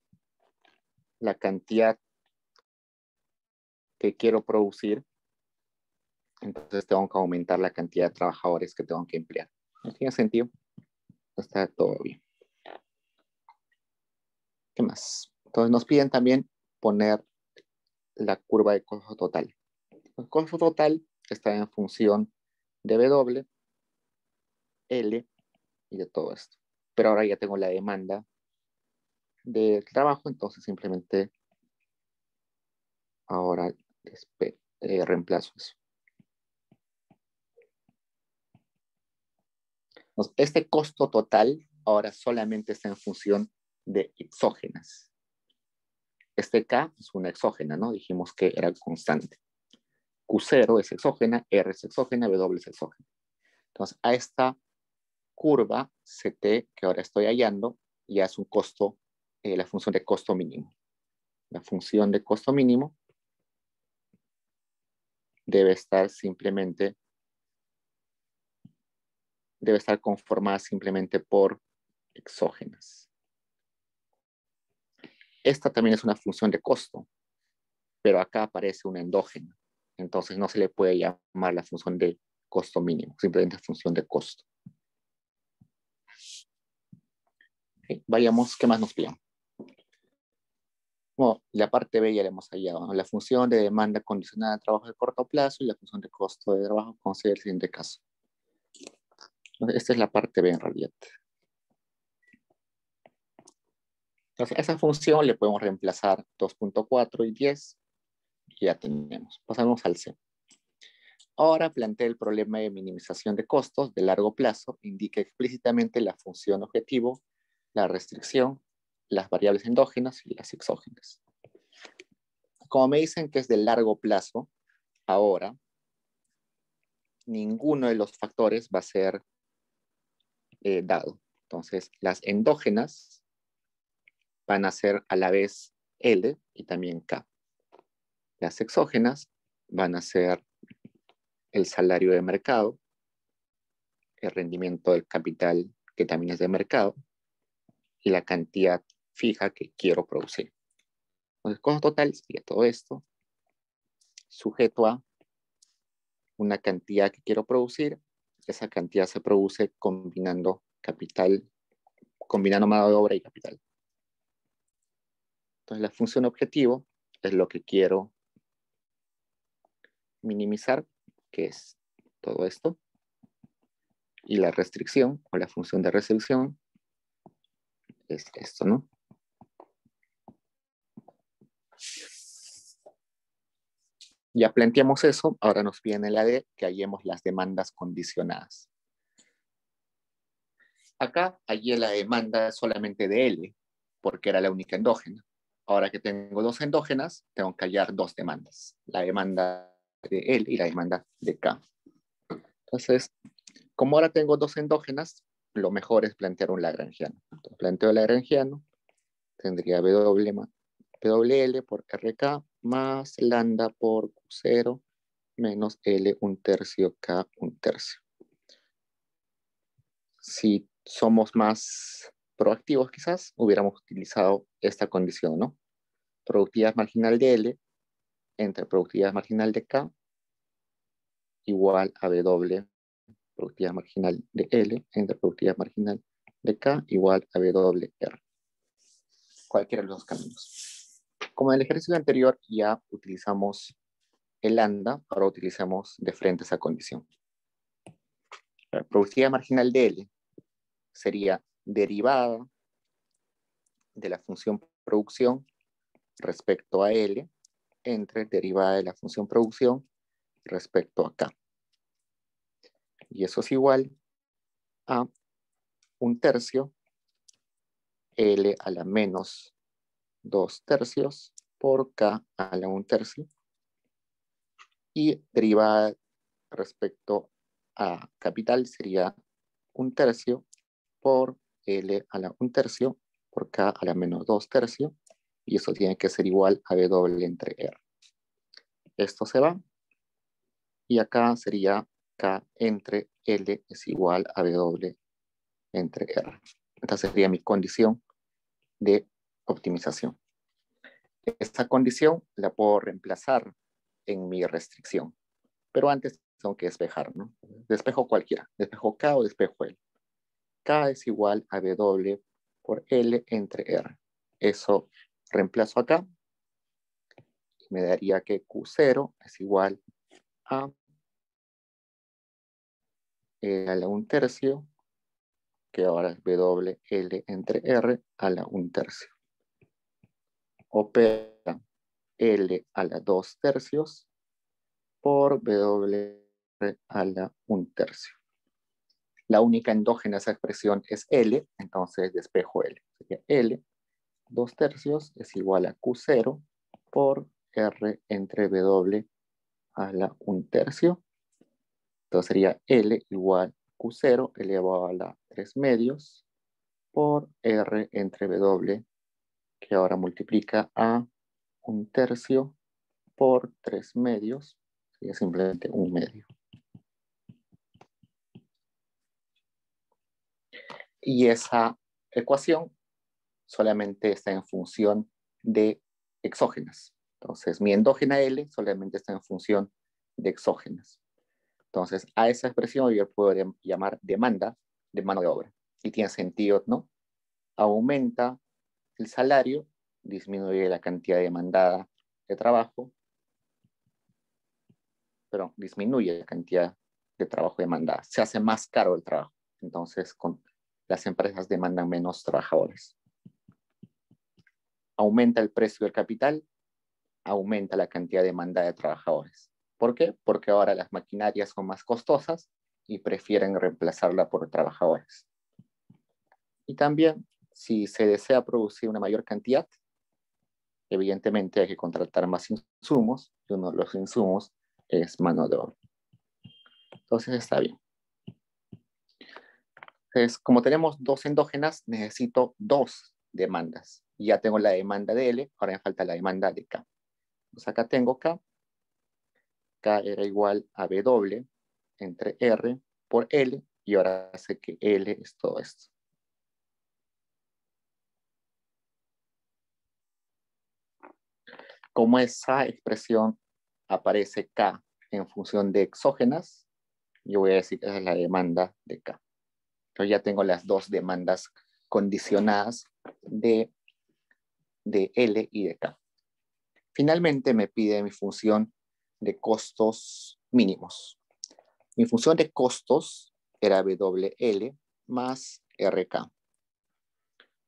la cantidad que quiero producir, entonces tengo que aumentar la cantidad de trabajadores que tengo que emplear. ¿No tiene sentido? Está todo bien. ¿Qué más? Entonces nos piden también poner la curva de costo total. El costo total está en función de W, L y de todo esto. Pero ahora ya tengo la demanda del trabajo, entonces simplemente ahora reemplazo eso. Entonces, este costo total ahora solamente está en función de exógenas. Este K es una exógena, ¿no? Dijimos que era constante. Q0 es exógena, R es exógena, W es exógena. Entonces, a esta curva CT que ahora estoy hallando ya es un costo, la función de costo mínimo. La función de costo mínimo debe estar conformada simplemente por exógenas. Esta también es una función de costo, pero acá aparece una endógena. Entonces no se le puede llamar la función de costo mínimo, simplemente función de costo. Okay, vayamos, ¿qué más nos piden? Bueno, la parte B ya la hemos hallado, ¿no? La función de demanda condicionada de trabajo de corto plazo y la función de costo de trabajo considera el siguiente caso. Entonces, esta es la parte B en realidad. Entonces, a esa función le podemos reemplazar 2.4 y 10 y ya tenemos. Pasamos al C. Ahora plantea el problema de minimización de costos de largo plazo, indica explícitamente la función objetivo, la restricción, las variables endógenas y las exógenas. Como me dicen que es de largo plazo, ahora ninguno de los factores va a ser dado. Entonces, las endógenas van a ser a la vez L y también K. Las exógenas van a ser el salario de mercado, el rendimiento del capital que también es de mercado y la cantidad fija que quiero producir. Entonces, costo total sería todo esto sujeto a una cantidad que quiero producir. Esa cantidad se produce combinando capital, combinando mano de obra y capital. Entonces, la función objetivo es lo que quiero minimizar, que es todo esto. Y la restricción o la función de restricción es esto, ¿no? Ya planteamos eso, ahora nos piden la D que hallemos las demandas condicionadas. Acá hallé la demanda solamente de L, porque era la única endógena. Ahora que tengo dos endógenas, tengo que hallar dos demandas, la demanda de L y la demanda de K. Entonces, como ahora tengo dos endógenas, lo mejor es plantear un lagrangiano. Entonces, planteo el lagrangiano, tendría WL por RK más lambda por Q0 menos L 1/3 K 1/3. Si somos más proactivos quizás, hubiéramos utilizado esta condición, ¿no? Productividad marginal de L entre productividad marginal de K igual a W productividad marginal de L entre productividad marginal de K igual a WR. Cualquiera de los dos caminos. Como en el ejercicio anterior ya utilizamos el lambda, ahora utilizamos de frente esa condición. La productividad marginal de L sería derivada de la función producción respecto a L entre derivada de la función producción respecto a K. Y eso es igual a 1/3 L a la menos 2/3 por K a la 1/3 y derivada respecto a capital sería 1/3 por L a la 1/3 por K a la menos 2/3 y eso tiene que ser igual a W entre R. Esto se va y acá sería K entre L es igual a W entre R. Esta sería mi condición de optimización. Esta condición la puedo reemplazar en mi restricción, pero antes tengo que despejar, ¿no? Despejo cualquiera, despejo K o despejo L. K es igual a W por L entre R. Eso reemplazo acá y me daría que Q0 es igual a la 1/3, que ahora es WL entre R a la 1/3. opera L a la 2/3 por W a la 1/3. La única endógena de esa expresión es L, entonces despejo L. Sería L 2/3 es igual a Q0 por R entre W a la 1/3. Entonces sería L igual Q0 elevado a la 3/2 por R entre W, que ahora multiplica a 1/3 por 3/2, sería simplemente 1/2. Y esa ecuación solamente está en función de exógenas. Entonces, mi endógena L solamente está en función de exógenas. Entonces, a esa expresión yo puedo llamar demanda de mano de obra. Y tiene sentido, ¿no? Aumenta el salario, disminuye la cantidad demandada de trabajo, pero disminuye la cantidad de trabajo demandada. Se hace más caro el trabajo. Entonces, las empresas demandan menos trabajadores. Aumenta el precio del capital, aumenta la cantidad demandada de trabajadores. ¿Por qué? Porque ahora las maquinarias son más costosas y prefieren reemplazarla por trabajadores. Y también, si se desea producir una mayor cantidad, evidentemente hay que contratar más insumos, y uno de los insumos es mano de obra. Entonces está bien. Entonces, como tenemos dos endógenas, necesito dos demandas. Ya tengo la demanda de L, ahora me falta la demanda de K. Entonces acá tengo K. K era igual a W entre R por L, y ahora sé que L es todo esto. Como esa expresión aparece K en función de exógenas, yo voy a decir que esa es la demanda de K. Entonces ya tengo las dos demandas condicionadas de L y de K. Finalmente me pide mi función de costos mínimos. Mi función de costos era WL más RK.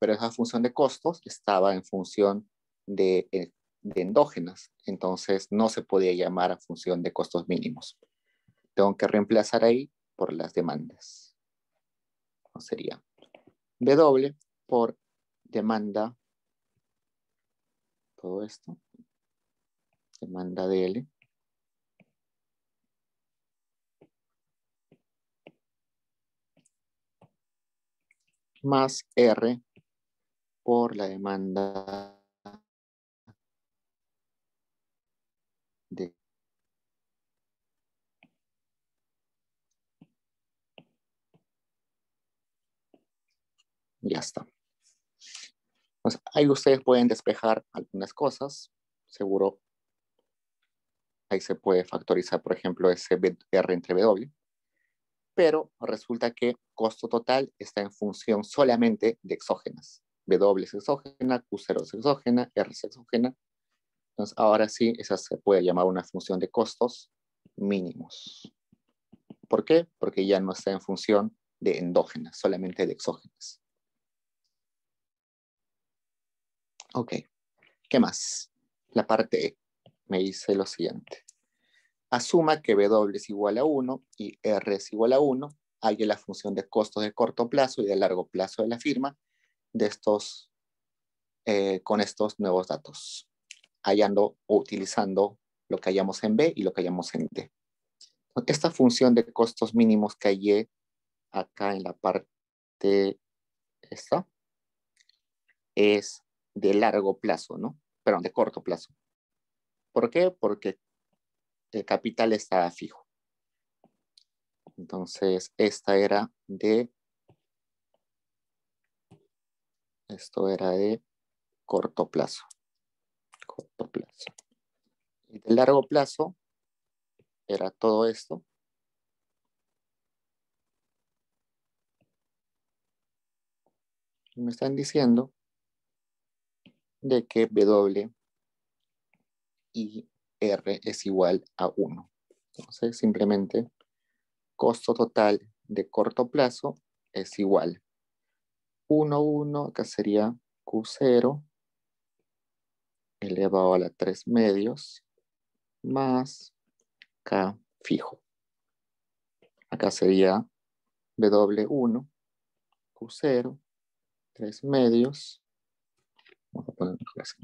Pero esa función de costos estaba en función de endógenas. Entonces no se podía llamar a función de costos mínimos. Tengo que reemplazar ahí por las demandas. ¿No? Sería W por demanda, todo esto, demanda de L, más R por la demanda de ya está. Entonces, ahí ustedes pueden despejar algunas cosas. Seguro ahí se puede factorizar, por ejemplo, ese R entre W. Pero resulta que costo total está en función solamente de exógenas. W es exógena, Q0 es exógena, R es exógena. Entonces, ahora sí, esa se puede llamar una función de costos mínimos. ¿Por qué? Porque ya no está en función de endógenas, solamente de exógenas. Ok, ¿qué más? La parte E me dice lo siguiente. Asuma que W es igual a 1 y R es igual a 1. Hay la función de costos de corto plazo y de largo plazo de la firma de estos, con estos nuevos datos, hallando o utilizando lo que hallamos en B y lo que hallamos en D. Esta función de costos mínimos que hallé acá en la parte esta es de largo plazo, ¿no? Perdón, de corto plazo. ¿Por qué? Porque el capital está fijo. Entonces, esto era de corto plazo. Corto plazo. Y de largo plazo era todo esto. Y me están diciendo de que W y R es igual a 1. Entonces, simplemente costo total de corto plazo es igual 1, 1, acá sería Q0 elevado a la 3 medios más K fijo. Acá sería W1, Q0, 3 medios. Vamos a poner mejor así.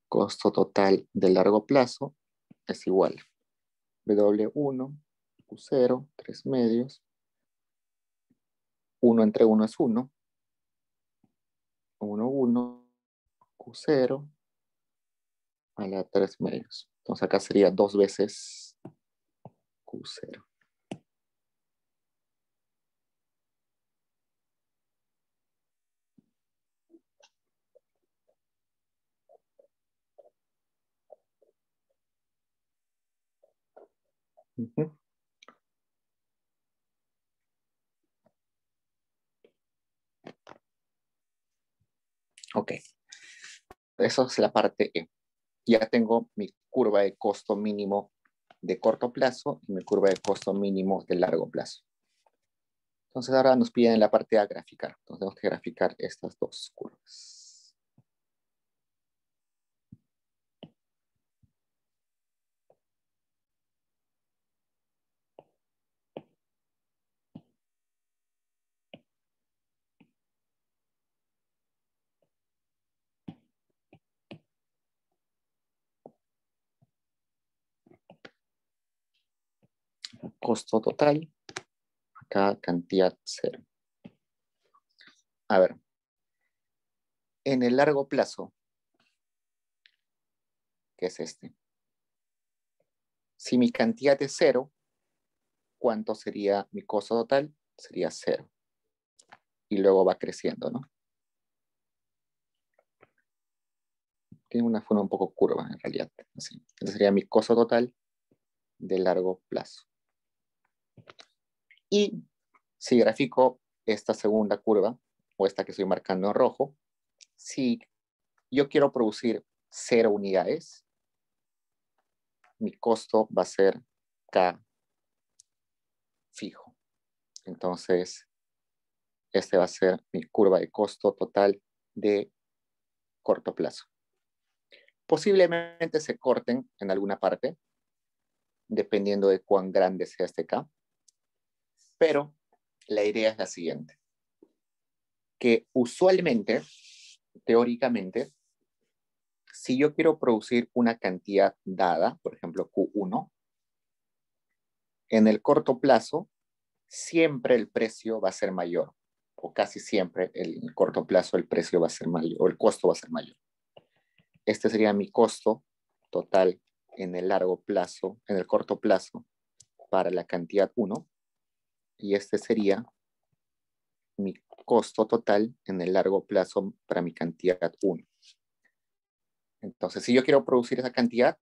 Costo total de largo plazo es igual. W1, Q0, 3 medios. 1 entre 1 es 1. 1, 1, Q0 a la 3 medios. Entonces acá sería 2 veces Q0. Ok, eso es la parte E. Ya tengo mi curva de costo mínimo de corto plazo y mi curva de costo mínimo de largo plazo. Entonces ahora nos piden en la parte A graficar. Entonces tenemos que graficar estas dos curvas. Costo total, acá cantidad 0. A ver, en el largo plazo, ¿qué es este? Si mi cantidad es 0, ¿cuánto sería mi costo total? Sería 0. Y luego va creciendo, ¿no? Tiene una forma un poco curva en realidad. Así. Este sería mi costo total de largo plazo. Y si grafico esta segunda curva, o esta que estoy marcando en rojo, si yo quiero producir 0 unidades, mi costo va a ser K fijo. Entonces, este va a ser mi curva de costo total de corto plazo. Posiblemente se corten en alguna parte, dependiendo de cuán grande sea este K. Pero la idea es la siguiente. Que usualmente, teóricamente, si yo quiero producir una cantidad dada, por ejemplo Q1, en el corto plazo, siempre el precio va a ser mayor, o casi siempre en el corto plazo el precio va a ser mayor, o el costo va a ser mayor. Este sería mi costo total en el largo plazo, en el corto plazo, para la cantidad 1, y este sería mi costo total en el largo plazo para mi cantidad 1. Entonces, si yo quiero producir esa cantidad,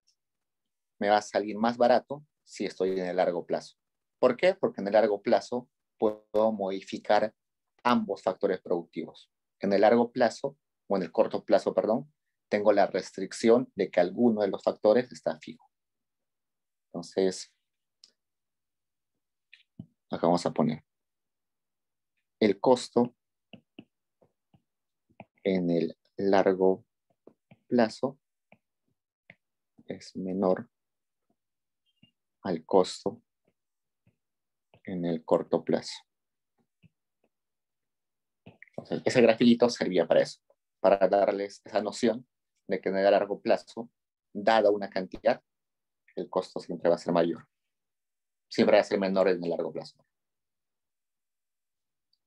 me va a salir más barato si estoy en el largo plazo. ¿Por qué? Porque en el largo plazo puedo modificar ambos factores productivos. En el largo plazo, o en el corto plazo, perdón, tengo la restricción de que alguno de los factores está fijo. Entonces, acá vamos a poner el costo en el largo plazo es menor al costo en el corto plazo. Entonces, ese grafiquito servía para eso, para darles esa noción de que en el largo plazo, dada una cantidad, el costo siempre va a ser mayor. Siempre va a ser menor en el largo plazo.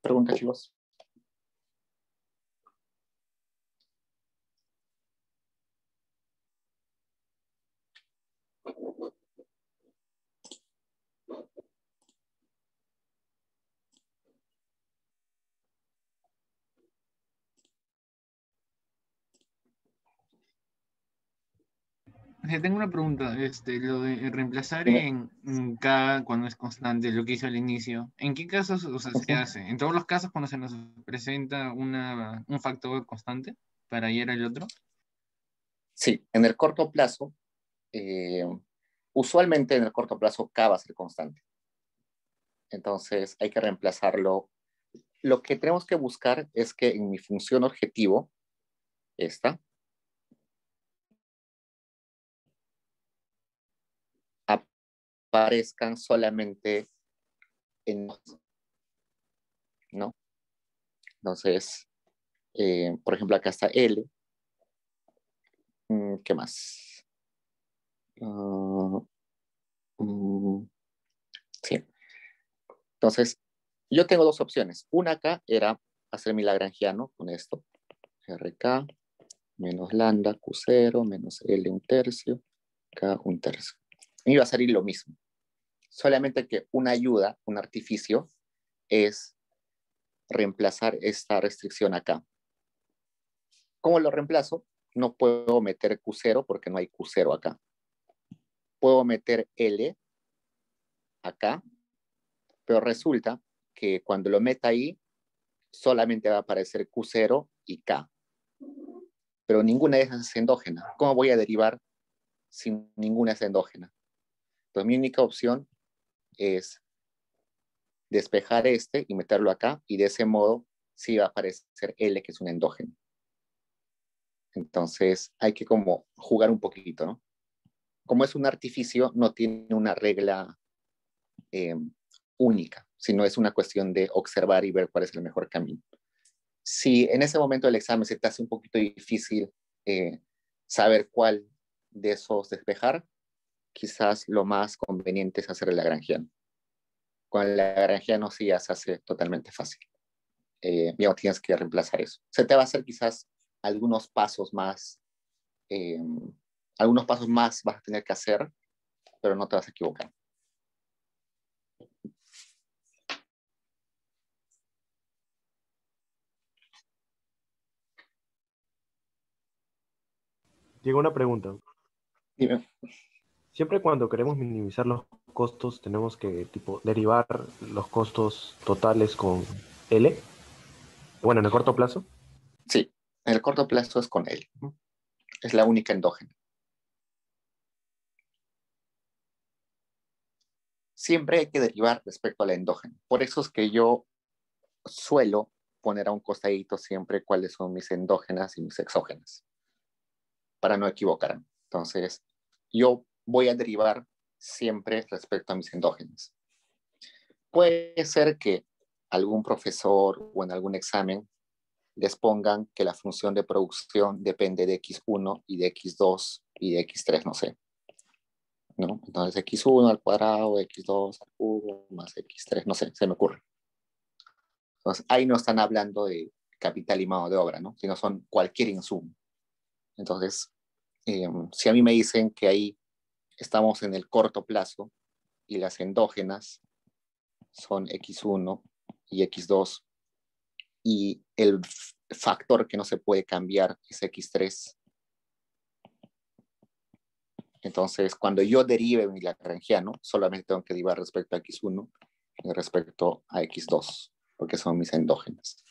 Pregunta, chicos. Tengo una pregunta, lo de reemplazar Dime. en K cuando es constante, lo que hizo al inicio, ¿en qué casos, o sea, se hace? ¿En todos los casos cuando se nos presenta un factor constante para ir al otro? Sí, en el corto plazo, usualmente en el corto plazo K va a ser constante. Entonces hay que reemplazarlo. Lo que tenemos que buscar es que en mi función objetivo, esta, aparezcan solamente en, ¿no? Entonces, por ejemplo, acá está L. ¿Qué más? Sí. Entonces, yo tengo dos opciones. Una acá era hacer mi lagrangiano con esto. RK menos lambda Q0 menos L un tercio, K un tercio. Y va a salir lo mismo. Solamente que una ayuda, un artificio, es reemplazar esta restricción acá. ¿Cómo lo reemplazo? No puedo meter Q0 porque no hay Q0 acá. Puedo meter L acá, pero resulta que cuando lo meta ahí, solamente va a aparecer Q0 y K. Pero ninguna de esas es endógena. ¿Cómo voy a derivar si ninguna es endógena? Entonces mi única opción es despejar este y meterlo acá, y de ese modo sí va a aparecer L, que es un endógeno. Entonces hay que como jugar un poquito, ¿no? Como es un artificio, no tiene una regla única, sino es una cuestión de observar y ver cuál es el mejor camino. Si en ese momento del examen se te hace un poquito difícil saber cuál de esos despejar, quizás lo más conveniente es hacer el lagrangiano. Con el lagrangiano sí ya se hace totalmente fácil. Ya no tienes que reemplazar eso. Se te va a hacer quizás algunos pasos más vas a tener que hacer, pero no te vas a equivocar. Llega una pregunta. Dime. Siempre cuando queremos minimizar los costos, tenemos que tipo derivar los costos totales con L. Bueno, en el corto plazo. Sí, en el corto plazo es con L. Es la única endógena. Siempre hay que derivar respecto a la endógena. Por eso es que yo suelo poner a un costadito siempre cuáles son mis endógenas y mis exógenas, para no equivocarme. Entonces, yo voy a derivar siempre respecto a mis endógenas. Puede ser que algún profesor o en algún examen les pongan que la función de producción depende de x1 y de x2 y de x3, no sé, ¿no? Entonces x1 al cuadrado, x2 al cubo, más x3, no sé, se me ocurre. Entonces ahí no están hablando de capital y mano de obra, ¿no? Sino son cualquier insumo. Entonces, si a mí me dicen que ahí estamos en el corto plazo y las endógenas son x1 y x2 y el factor que no se puede cambiar es x3. Entonces, cuando yo derive mi lagrangiano, solamente tengo que derivar respecto a x1 y respecto a x2, porque son mis endógenas.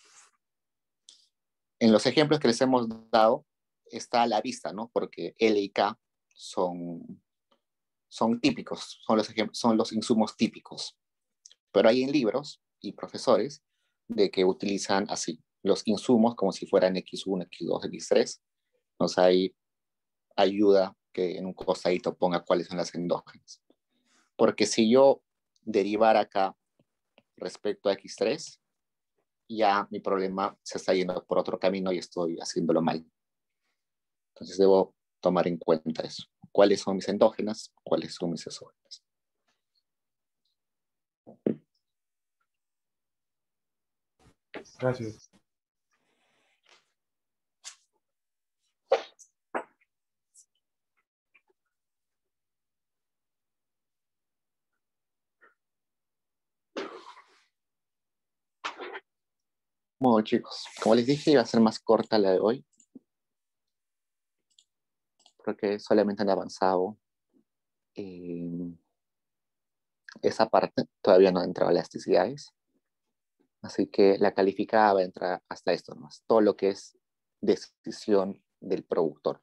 En los ejemplos que les hemos dado, está a la vista, ¿no? Porque L y K son típicos, son los insumos típicos. Pero hay en libros y profesores de que utilizan así los insumos como si fueran x1, x2, x3. Entonces ahí ayuda que en un costadito ponga cuáles son las endógenas. Porque si yo derivar acá respecto a x3, ya mi problema se está yendo por otro camino y estoy haciéndolo mal. Entonces debo tomar en cuenta eso. ¿Cuáles son mis endógenas? ¿Cuáles son mis exógenas? Gracias. Bueno, chicos, como les dije, iba a ser más corta la de hoy, porque solamente han avanzado esa parte, todavía no han entrado elasticidades, así que la calificada va a entrar hasta esto nomás, todo lo que es decisión del productor.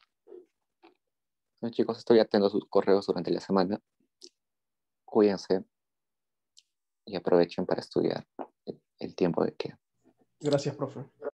Bueno, chicos, estoy atento a sus correos durante la semana. Cuídense y aprovechen para estudiar el tiempo que queda. Gracias, profe.